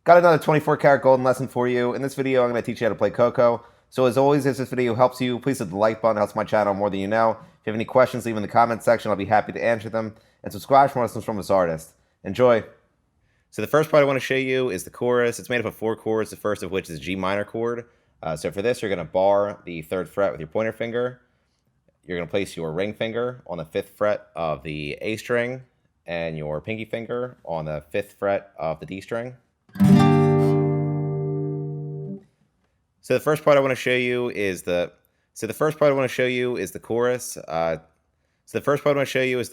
Got another 24 karat golden lesson for you. In this video, I'm going to teach you how to play Coco. So as always, if this video helps you, please hit the like button. It helps my channel more than you know. If you have any questions, leave them in the comments section. I'll be happy to answer them. And subscribe for more lessons from this artist. Enjoy. So the first part I want to show you is the chorus. It's made up of 4 chords, the first of which is a G minor chord. So for this, you're going to bar the 3rd fret with your pointer finger. You're going to place your ring finger on the 5th fret of the A string and your pinky finger on the 5th fret of the D string. So the first part I want to show you is the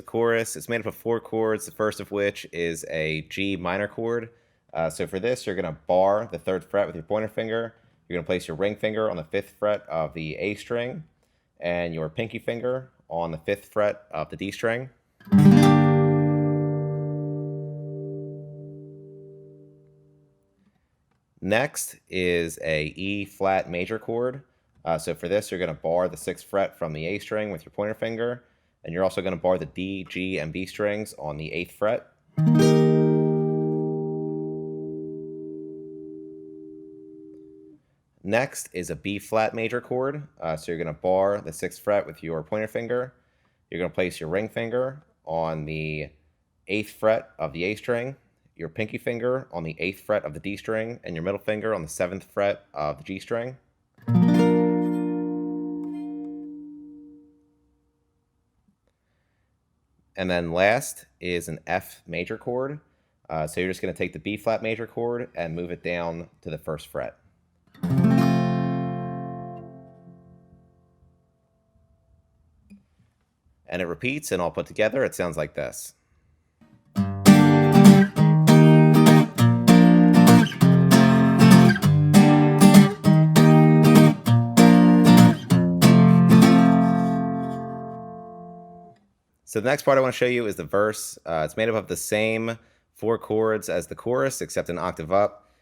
chorus. It's made up of 4 chords, the first of which is a G minor chord. So for this, you're going to bar the 3rd fret with your pointer finger. You're going to place your ring finger on the 5th fret of the A string and your pinky finger on the 5th fret of the D string. Next is a E flat major chord. So for this, you're going to bar the 6th fret from the A string with your pointer finger, and you're also going to bar the D, G, and B strings on the 8th fret. Next is a B flat major chord. So you're going to bar the 6th fret with your pointer finger. You're going to place your ring finger on the 8th fret of the A string, your pinky finger on the 8th fret of the D string, and your middle finger on the 7th fret of the G string. And then last is an F major chord. So you're just going to take the B flat major chord and move it down to the 1st fret. And it repeats, and all put together, it sounds like this. So the next part I want to show you is the verse. It's made up of the same 4 chords as the chorus, except an octave up.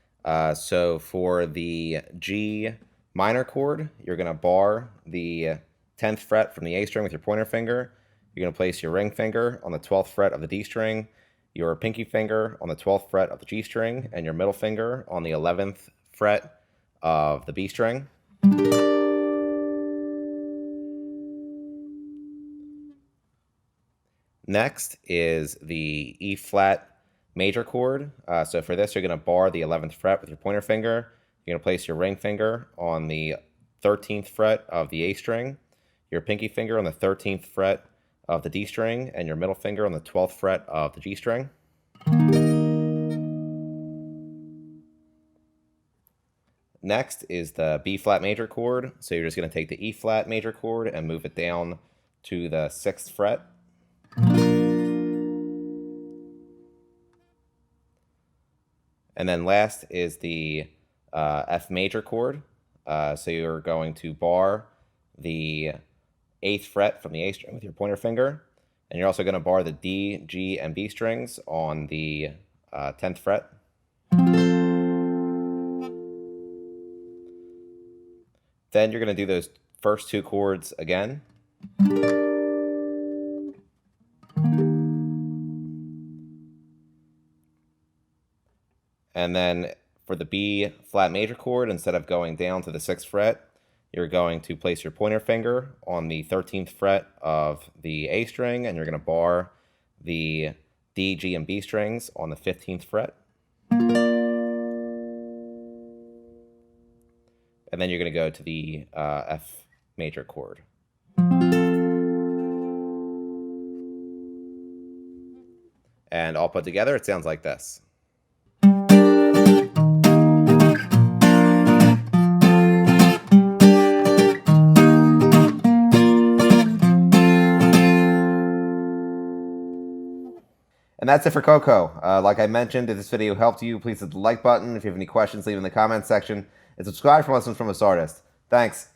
So for the G minor chord, you're going to bar the 10th fret from the A string with your pointer finger. You're going to place your ring finger on the 12th fret of the D string, your pinky finger on the 12th fret of the G string, and your middle finger on the 11th fret of the B string. Next is the E flat major chord. So for this, you're going to bar the 11th fret with your pointer finger. You're going to place your ring finger on the 13th fret of the A string, your pinky finger on the 13th fret of the D string, and your middle finger on the 12th fret of the G string. Next is the B flat major chord. So you're just going to take the E flat major chord and move it down to the 6th fret. And then last is the F major chord. So you're going to bar the 8th fret from the A string with your pointer finger. And you're also going to bar the D, G, and B strings on the 10th fret. Then you're going to do those first 2 chords again. And then for the B flat major chord, instead of going down to the 6th fret, you're going to place your pointer finger on the 13th fret of the A string, and you're going to bar the D, G, and B strings on the 15th fret. And then you're going to go to the F major chord. And all put together, it sounds like this. And that's it for Coco. Like I mentioned, if this video helped you, please hit the like button. If you have any questions, leave them in the comments section. And subscribe for lessons from this artist. Thanks.